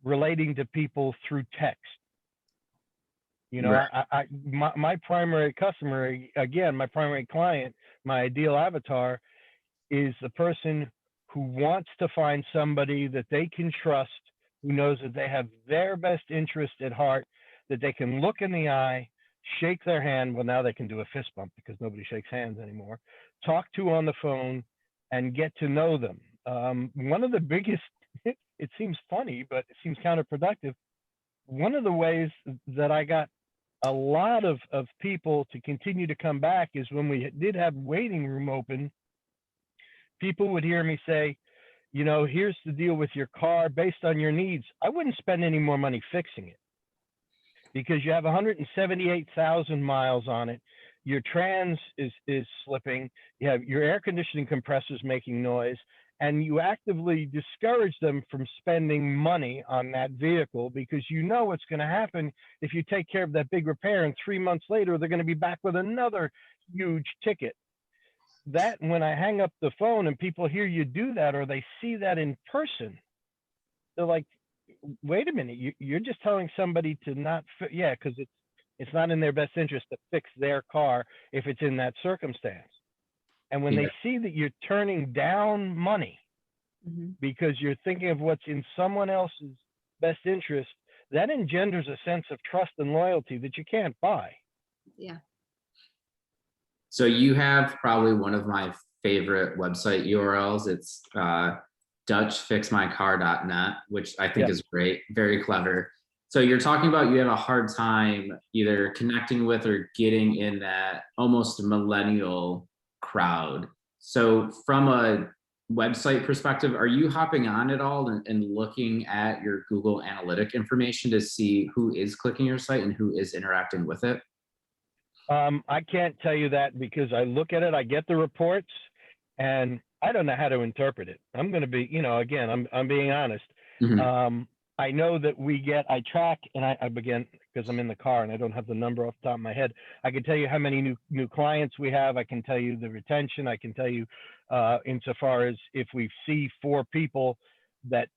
relating to people through text. Right. My primary customer, again, my primary client, my ideal avatar is the person who wants to find somebody that they can trust, who knows that they have their best interest at heart, that they can look in the eye, shake their hand. Well, now they can do a fist bump because nobody shakes hands anymore. Talk to on the phone and get to know them. One of the biggest, it seems funny, but it seems counterproductive. One of the ways that I got a lot of people to continue to come back is when we did have waiting room open, people would hear me say, here's the deal with your car based on your needs. I wouldn't spend any more money fixing it, because you have 178,000 miles on it. Your trans is slipping. You have your air conditioning compressors making noise, and you actively discourage them from spending money on that vehicle, because what's going to happen if you take care of that big repair, and 3 months later, they're going to be back with another huge ticket. That, when I hang up the phone and people hear you do that, or they see that in person, they're like, wait a minute, you're just telling somebody to not, because it's not in their best interest to fix their car if it's in that circumstance. And when they see that you're turning down money because you're thinking of what's in someone else's best interest, that engenders a sense of trust and loyalty that you can't buy. Yeah. So you have probably one of my favorite website URLs. It's DutchFixMyCar.net, which I think is great, very clever. So you're talking about you have a hard time either connecting with or getting in that almost millennial crowd. So from a website perspective, are you hopping on at all and looking at your Google Analytic information to see who is clicking your site and who is interacting with it? I can't tell you that because I look at it, I get the reports, and I don't know how to interpret it. I'm going to be, again, I'm being honest. I know that I track, and I begin because I'm in the car and I don't have the number off the top of my head. I can tell you how many new clients we have. I can tell you the retention. I can tell you insofar as if we see 4 people that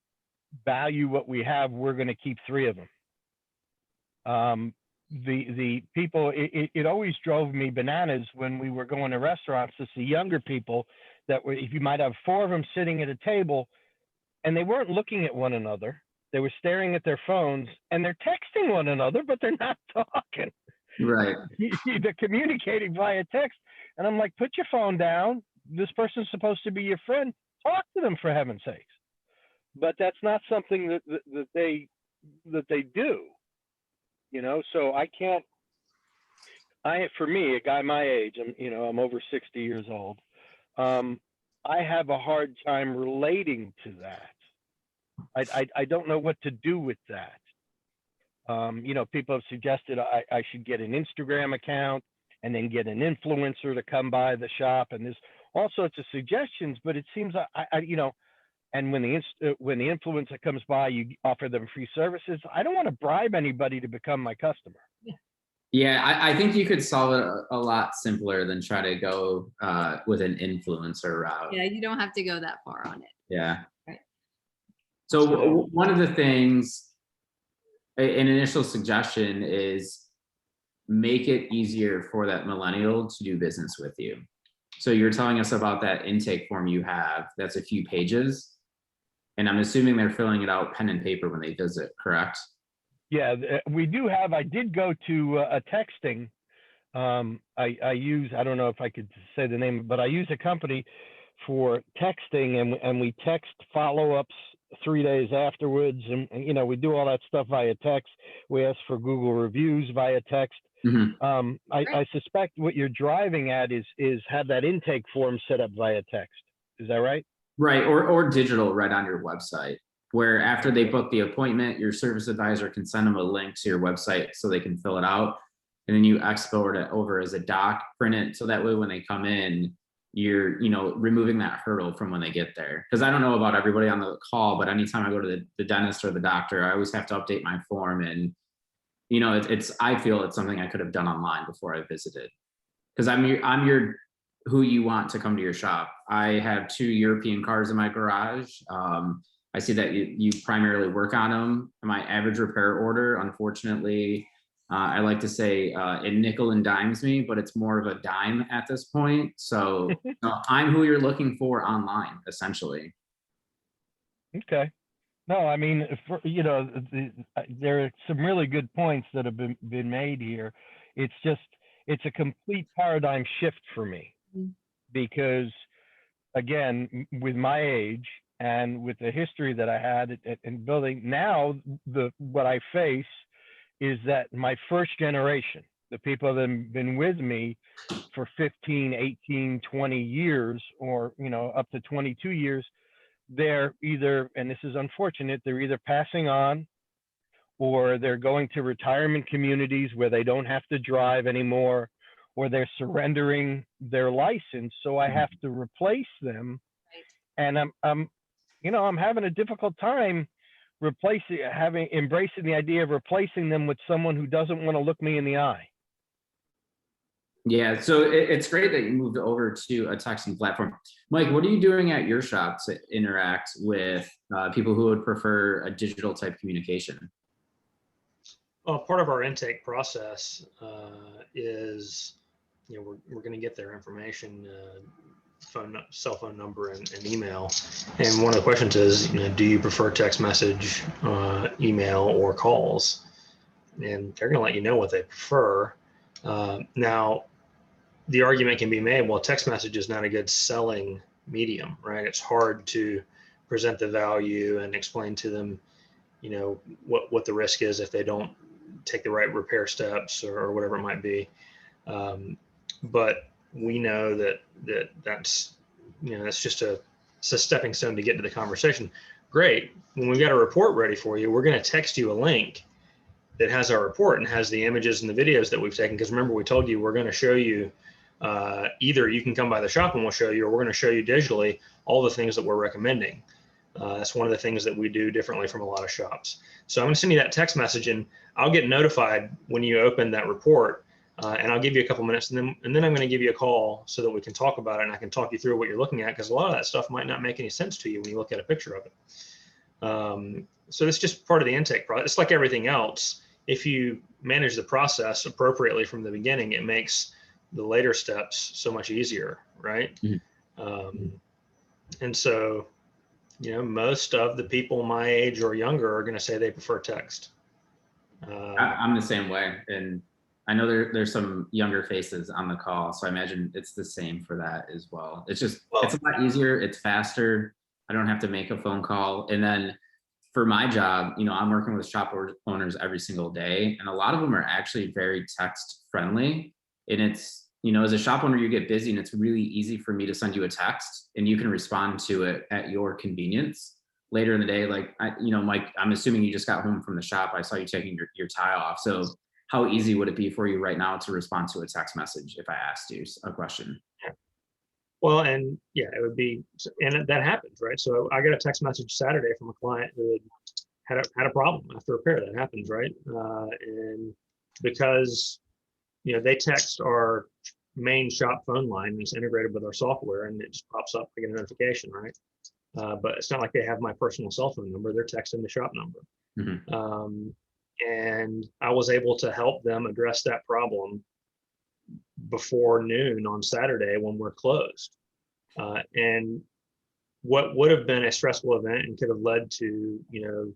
value what we have, we're going to keep 3 of them. The people, it always drove me bananas when we were going to restaurants to see younger people that were, if you might have 4 of them sitting at a table and they weren't looking at one another. They were staring at their phones and they're texting one another, but they're not talking. Right. They're communicating via text. And I'm like, put your phone down. This person's supposed to be your friend. Talk to them, for heaven's sakes. But that's not something that they do. So I can't, for me, a guy my age, I'm over 60 years old. I have a hard time relating to that. I don't know what to do with that. People have suggested I should get an Instagram account and then get an influencer to come by the shop, and there's all sorts of suggestions, but it seems and when the influencer comes by, you offer them free services. I don't want to bribe anybody to become my customer. Yeah, I think you could solve it a lot simpler than try to go with an influencer route. Yeah, you don't have to go that far on it. Yeah. Right. So one of the things, an initial suggestion is make it easier for that millennial to do business with you. So you're telling us about that intake form you have, that's a few pages. And I'm assuming they're filling it out pen and paper when they visit, correct? Yeah, we do have, I did go to a texting. I use, I don't know if I could say the name, but I use a company for texting, and we text follow-ups 3 days afterwards. And, we do all that stuff via text. We ask for Google reviews via text. I suspect what you're driving at is have that intake form set up via text. Is that right? Right, or digital right on your website, where after they book the appointment, your service advisor can send them a link to your website so they can fill it out. And then you export it over as a doc, print it. So that way when they come in, you're, removing that hurdle from when they get there. Because I don't know about everybody on the call, but anytime I go to the dentist or the doctor, I always have to update my form. And, I feel it's something I could have done online before I visited. Because I'm your who you want to come to your shop. I have 2 European cars in my garage. I see that you primarily work on them. My average repair order, unfortunately, I like to say it nickel and dimes me, but it's more of a dime at this point. So I'm who you're looking for online, essentially. Okay. No, I mean, there are some really good points that have been made here. It's a complete paradigm shift for me, because again, with my age and with the history that I had in building, now what I face is that my first generation, the people that have been with me for 15, 18, 20 years, or, up to 22 years, they're either, and this is unfortunate, they're either passing on, or they're going to retirement communities where they don't have to drive anymore, or they're surrendering their license. So I have to replace them. And I'm having a difficult time embracing the idea of replacing them with someone who doesn't want to look me in the eye. Yeah, so it's great that you moved over to a texting platform. Mike, what are you doing at your shop to interact with people who would prefer a digital type communication? Well, part of our intake process is, we're going to get their information, cell phone number and email. And one of the questions is, do you prefer text message, email, or calls? And they're going to let you know what they prefer. Now, the argument can be made, well, text message is not a good selling medium, right? It's hard to present the value and explain to them, you know, what the risk is if they don't take the right repair steps or whatever it might be. But we know that's, you know, that's just it's a stepping stone to get to the conversation. Great. When we've got a report ready for you, we're going to text you a link that has our report and has the images and the videos that we've taken. Because remember, we told you we're going to show you, either you can come by the shop and we'll show you, or we're going to show you digitally all the things that we're recommending. That's one of the things that we do differently from a lot of shops. So I'm going to send you that text message, and I'll get notified when you open that report, and I'll give you a couple minutes, and then I'm going to give you a call so that we can talk about it, and I can talk you through what you're looking at, because a lot of that stuff might not make any sense to you when you look at a picture of it. So it's just part of the intake process. It's like everything else. If you manage the process appropriately from the beginning, it makes the later steps so much easier, right? Mm-hmm. And so, you know, most of the people my age or younger are going to say they prefer text. I'm the same way. And I know there's some younger faces on the call, so I imagine it's the same for that as well. It's just, it's a lot easier. It's faster. I don't have to make a phone call. And then for my job, you know, I'm working with shop owners every single day, and a lot of them are actually very text friendly. And it's, you know, as a shop owner, you get busy, and it's really easy for me to send you a text and you can respond to it at your convenience later in the day. Like, you know, Mike, I'm assuming you just got home from the shop. I saw you taking your tie off. So how easy would it be for you right now to respond to a text message if I asked you a question? Well, and yeah, it would be, and that happens, right? So I got a text message Saturday from a client who had a problem after repair. That happens, right? And because, you know, they text our main shop phone line, and it's integrated with our software, and it just pops up, I get a notification, right? But it's not like they have my personal cell phone number. They're texting the shop number. Mm-hmm. And I was able to help them address that problem before noon on Saturday when we're closed. And what would have been a stressful event and could have led to, you know,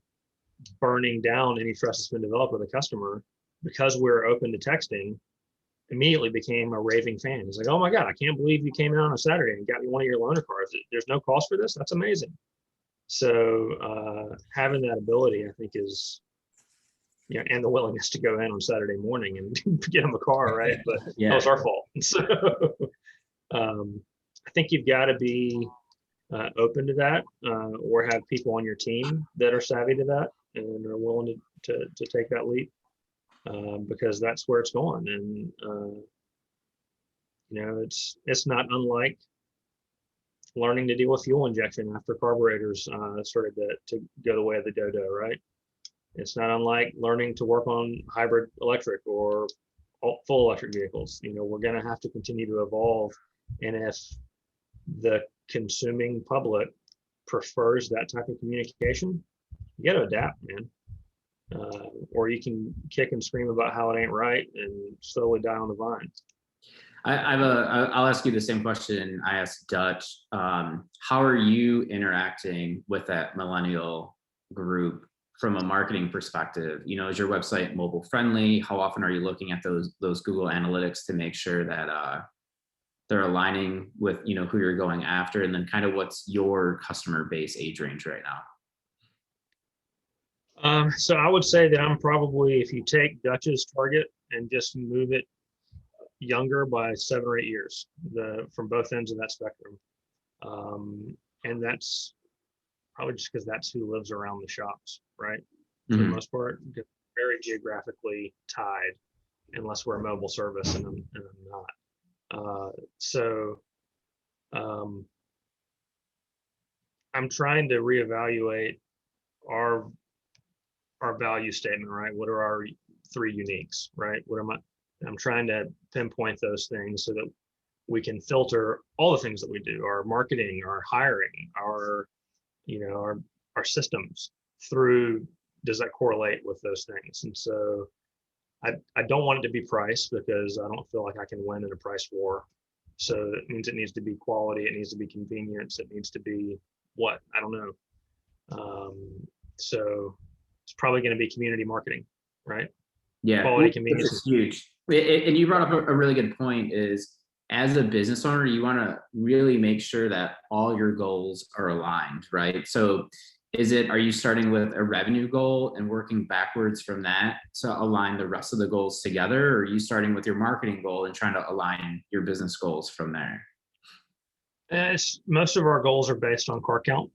burning down any trust that's been developed with a customer, because we're open to texting, immediately became a raving fan. He's like, oh my God, I can't believe you came out on a Saturday and got me one of your loaner cars. There's no cost for this? That's amazing. So having that ability, I think, is, you know, and the willingness to go in on Saturday morning and get them a car, right? But yeah, that was our fault. So I think you've got to be open to that, or have people on your team that are savvy to that and are willing to take that leap, because that's where it's going. And you know, it's not unlike learning to deal with fuel injection after carburetors started to go the way of the dodo, right? It's not unlike learning to work on hybrid electric or full electric vehicles. You know, we're going to have to continue to evolve. And if the consuming public prefers that type of communication, you got to adapt, man. Or you can kick and scream about how it ain't right and slowly die on the vine. I'll ask you the same question I asked Dutch. How are you interacting with that millennial group from a marketing perspective? You know, is your website mobile friendly? How often are you looking at those Google Analytics to make sure that they're aligning with, you know, who you're going after? And then kind of what's your customer base age range right now? So I would say that I'm probably, if you take Dutch's target and just move it younger by 7 or 8 years, from both ends of that spectrum. And that's probably just because that's who lives around the shops, right? Mm-hmm. For the most part, very geographically tied, unless we're a mobile service, and I'm not. I'm trying to reevaluate our value statement, right? What are our 3 uniques, right? I'm trying to pinpoint those things so that we can filter all the things that we do, our marketing, our hiring, our systems through, does that correlate with those things? And so I don't want it to be price, because I don't feel like I can win in a price war. So it means it needs to be quality, it needs to be convenience, it needs to be what? I don't know. So it's probably going to be community marketing, right? Yeah, quality, convenience is huge. And you brought up a really good point, is as a business owner, you want to really make sure that all your goals are aligned, right? So are you starting with a revenue goal and working backwards from that to align the rest of the goals together? Or are you starting with your marketing goal and trying to align your business goals from there? Most of our goals are based on car count,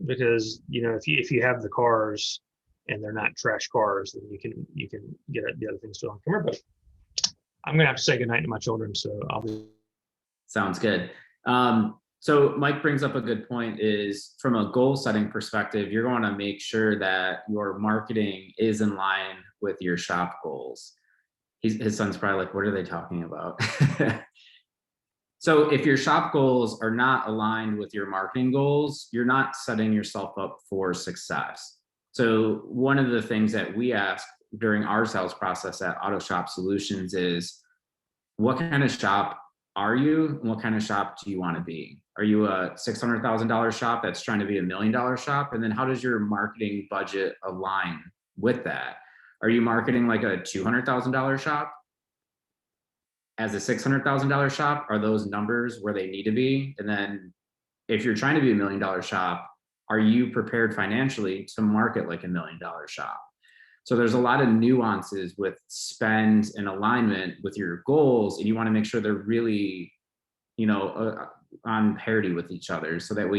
because if you have the cars and they're not trash cars, then you can get the other things done. Come here, but I'm gonna have to say goodnight to my children, so I'll be. Sounds good. So Mike brings up a good point, is from a goal setting perspective, you're going to make sure that your marketing is in line with your shop goals. His son's probably like, what are they talking about? So if your shop goals are not aligned with your marketing goals, you're not setting yourself up for success. So one of the things that we ask during our sales process at Autoshop Solutions is, what kind of shop are you, and what kind of shop do you want to be? Are you a $600,000 shop that's trying to be $1 million shop? And then how does your marketing budget align with that? Are you marketing like a $200,000 shop? As a $600,000 shop, are those numbers where they need to be? And then if you're trying to be $1 million shop, are you prepared financially to market like $1 million shop? So there's a lot of nuances with spend and alignment with your goals, and you want to make sure they're really, on parity with each other, so that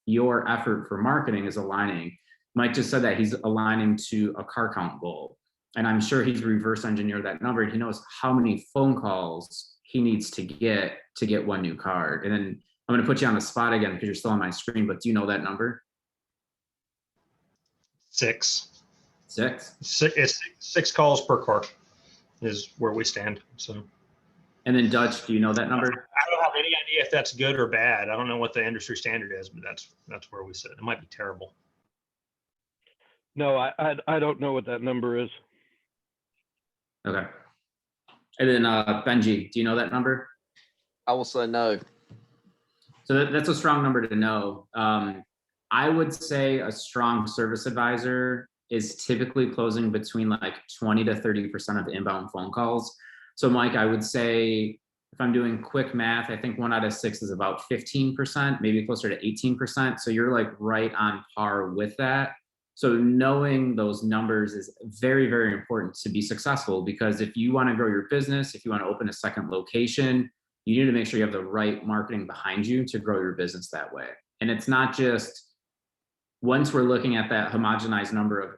your effort for marketing is aligning. Mike just said that he's aligning to a car count goal, and I'm sure he's reverse engineered that number. He knows how many phone calls he needs to get one new car. And then I'm going to put you on the spot again because you're still on my screen, but do you know that number? 6. It's 6 calls per car is where we stand. So. And then Dutch, do you know that number? I don't have any idea if that's good or bad. I don't know what the industry standard is, but that's where we sit. It might be terrible. No, I don't know what that number is. Okay. And then Benji, do you know that number? I will say no. So that's a strong number to know. I would say a strong service advisor is typically closing between like 20 to 30% of inbound phone calls. So Mike, I would say, if I'm doing quick math, I think 1 out of 6 is about 15%, maybe closer to 18%. So you're like right on par with that. So knowing those numbers is very, very important to be successful, because if you want to grow your business, if you want to open a second location, you need to make sure you have the right marketing behind you to grow your business that way. And it's not just, once we're looking at that homogenized number of,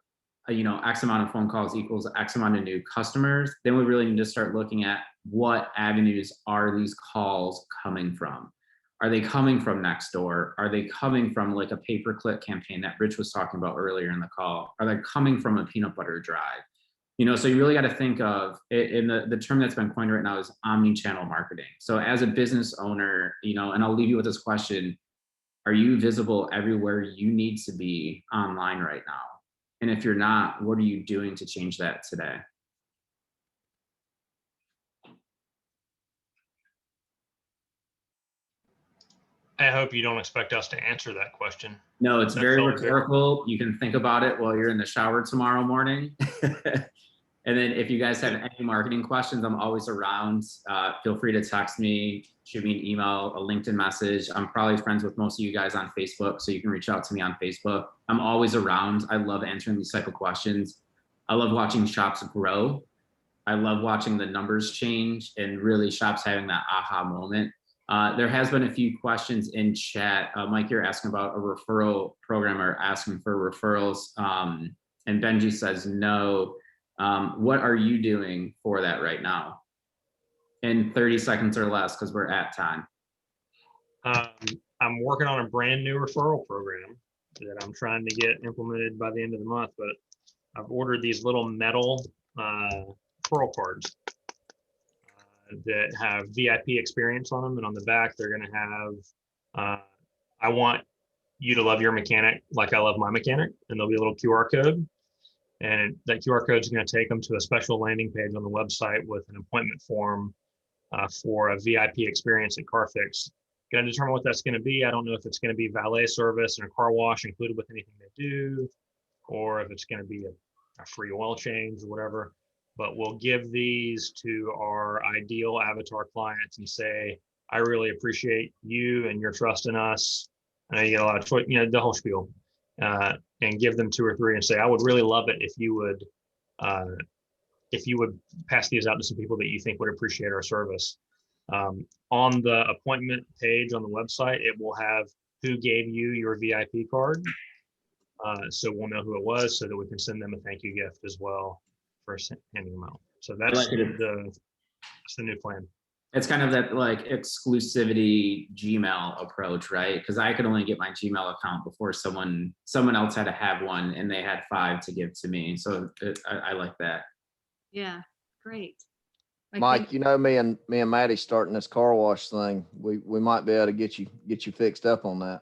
X amount of phone calls equals X amount of new customers, then we really need to start looking at what avenues are these calls coming from. Are they coming from Nextdoor? Are they coming from like a pay-per-click campaign that Rich was talking about earlier in the call? Are they coming from a peanut butter drive? So you really got to think of it, in the term that's been coined right now is omni-channel marketing. So as a business owner, and I'll leave you with this question: are you visible everywhere you need to be online right now? And if you're not, what are you doing to change that today? I hope you don't expect us to answer that question. No, it's very felt rhetorical. You can think about it while you're in the shower tomorrow morning. And then if you guys have any marketing questions, I'm always around. Feel free to text me, shoot me an email, a LinkedIn message. I'm probably friends with most of you guys on Facebook, so you can reach out to me on Facebook. I'm always around. I love answering these type of questions. I love watching shops grow. I love watching the numbers change and really shops having that aha moment. There has been a few questions in chat. Mike, you're asking about a referral program or asking for referrals. And Benji says no. What are you doing for that right now? In 30 seconds or less, because we're at time. I'm working on a brand new referral program that I'm trying to get implemented by the end of the month, but I've ordered these little metal referral cards that have VIP experience on them, and on the back they're going to have I want you to love your mechanic like I love my mechanic, and there'll be a little QR code, and that QR code is going to take them to a special landing page on the website with an appointment form for a VIP experience at CarFix. Got to determine what that's going to be. I don't know if it's going to be valet service and a car wash included with anything they do, or if it's going to be a free oil change or whatever. but we'll give these to our ideal avatar clients and say, I really appreciate you and your trust in us. And I get a lot of choice, the whole spiel, and give them 2 or 3 and say, I would really love it if you would pass these out to some people that you think would appreciate our service. On the appointment page on the website, it will have who gave you your VIP card. So we'll know who it was so that we can send them a thank you gift as well for handing them out. So that's the new plan. It's kind of that like exclusivity Gmail approach, right? Because I could only get my Gmail account before someone else had to have one, and they had 5 to give to me. So I like that. Yeah, great. Mike, you know, me and Maddie starting this car wash thing. We might be able to get you fixed up on that.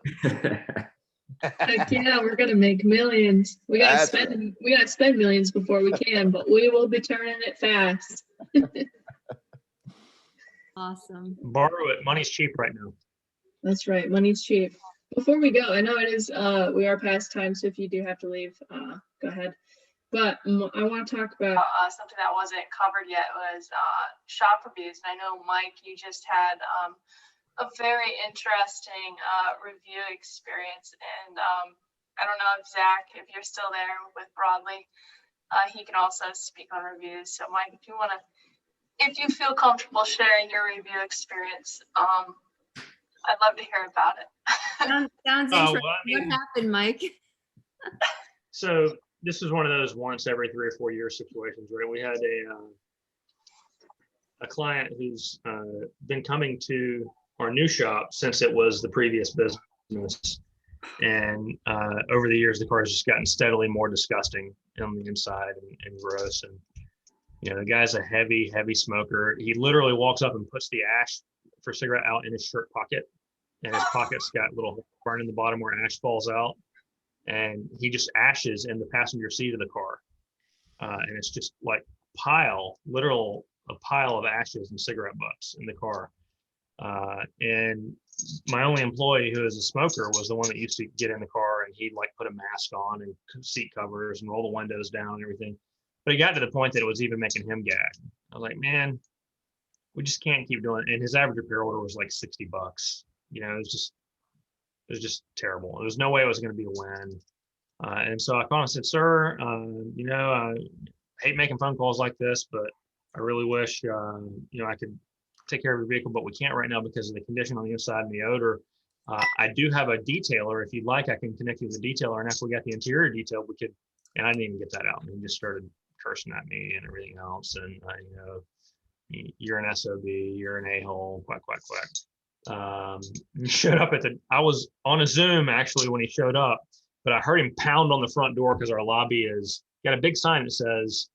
Heck yeah, we're gonna make millions. We gotta spend millions before we can, but we will be turning it fast. Awesome. Borrow it. Money's cheap right now. That's right. Money's cheap. Before we go, I know it is, we are past time, so if you do have to leave, go ahead. But I want to talk about something that wasn't covered yet was shop reviews. And I know, Mike, you just had a very interesting review experience. And I don't know if Zach, if you're still there with Broadly, he can also speak on reviews. So Mike, if you feel comfortable sharing your review experience, I'd love to hear about it. Sounds interesting. What happened, Mike? So this is one of those once every 3 or 4 year situations, right? We had a client who's been coming to our new shop since it was the previous business. And over the years, the car has just gotten steadily more disgusting on the inside and gross. And the guy's a heavy smoker. He literally walks up and puts the ash for cigarette out in his shirt pocket, and his pocket's got little burn in the bottom where ash falls out, and he just ashes in the passenger seat of the car, and it's just like a pile of ashes and cigarette butts in the car. And my only employee who is a smoker was the one that used to get in the car, and he'd like put a mask on and seat covers and roll the windows down and everything. But it got to the point that it was even making him gag. I was like, man, we just can't keep doing it. And his average repair order was like $60. It was just terrible. There was no way it was going to be a win. And so I called and said, sir, I hate making phone calls like this, but I really wish, I could take care of your vehicle, but we can't right now because of the condition on the inside and the odor. I do have a detailer. If you'd like, I can connect you with a detailer. And after we got the interior detail, we could, and I didn't even get that out. And he just started cursing at me and everything else. And, you're an SOB, you're an a-hole, quack, quack, quack. He showed up I was on a Zoom actually when he showed up, but I heard him pound on the front door because our lobby got a big sign that says,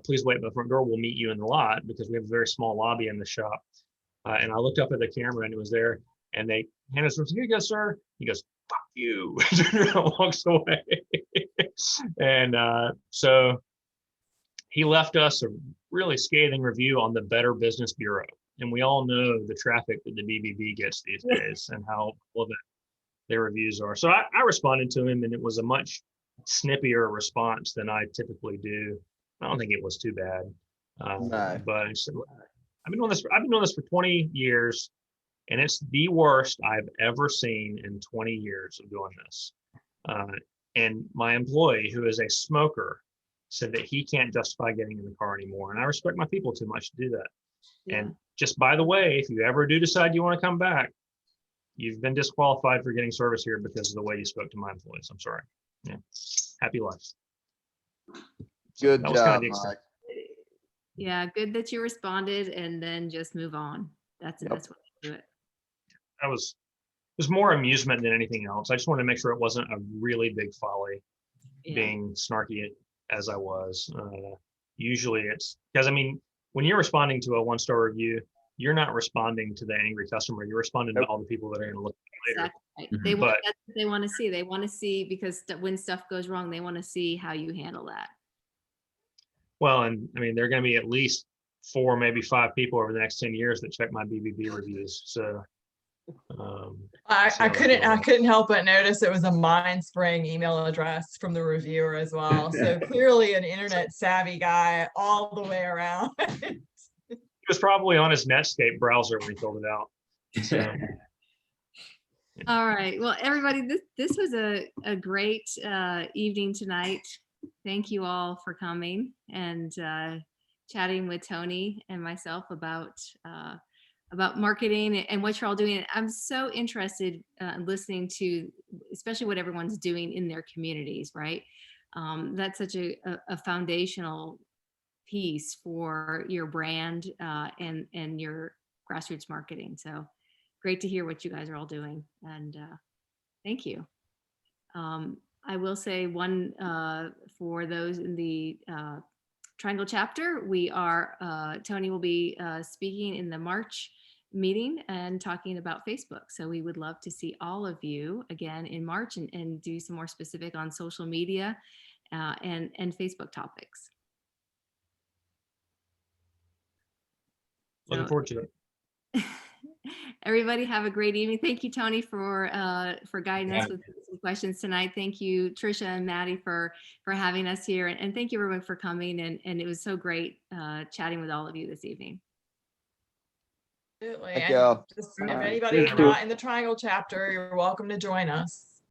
please wait by the front door, we'll meet you in the lot, because we have a very small lobby in the shop. And I looked up at the camera and it was there, and they handed us, here you go, sir. He goes, fuck you, walks away. And so he left us a really scathing review on the Better Business Bureau. And we all know the traffic that the BBB gets these days and how relevant their reviews are. So I responded to him, and it was a much snippier response than I typically do. I don't think it was too bad. No. But I said, I've been doing this for 20 years, and it's the worst I've ever seen in 20 years of doing this. And my employee, who is a smoker, said that he can't justify getting in the car anymore. And I respect my people too much to do that. Yeah. And just by the way, if you ever do decide you want to come back, you've been disqualified for getting service here because of the way you spoke to my employees. I'm sorry. Yeah. Happy life. Good job, Mike. Yeah, good that you responded and then just move on. That's what you do it. It was more amusement than anything else. I just wanted to make sure it wasn't a really big folly being snarky as I was. Usually it's because, when you're responding to a 1-star review, you're not responding to the angry customer. You're responding to all the people that are going to look at it later. Exactly. Right. That's what they want to see. They want to see, because when stuff goes wrong, they want to see how you handle that. Well, and there are going to be at least 4, maybe 5 people over the next 10 years that check my BBB reviews. So I couldn't help but notice it was a mind-spraying email address from the reviewer as well. So clearly an internet savvy guy all the way around. He was probably on his Netscape browser when he filled it out. So. All right. Well, everybody, this was a great evening tonight. Thank you all for coming and chatting with Tony and myself about marketing and what you're all doing. I'm so interested in listening to, especially what everyone's doing in their communities, right? That's such a foundational piece for your brand and your grassroots marketing. So great to hear what you guys are all doing, and thank you. I will say one for those in the Triangle chapter, we are, Tony will be speaking in the March meeting and talking about Facebook. So we would love to see all of you again in March and do some more specific on social media and Facebook topics. Looking forward to it. Everybody have a great evening. Thank you, Tony, for guiding us with some questions tonight. Thank you, Trisha and Maddie, for having us here. And thank you, everyone, for coming. And it was so great chatting with all of you this evening. Absolutely. Thank And y'all. just if anybody's not in the Triangle chapter, you're welcome to join us.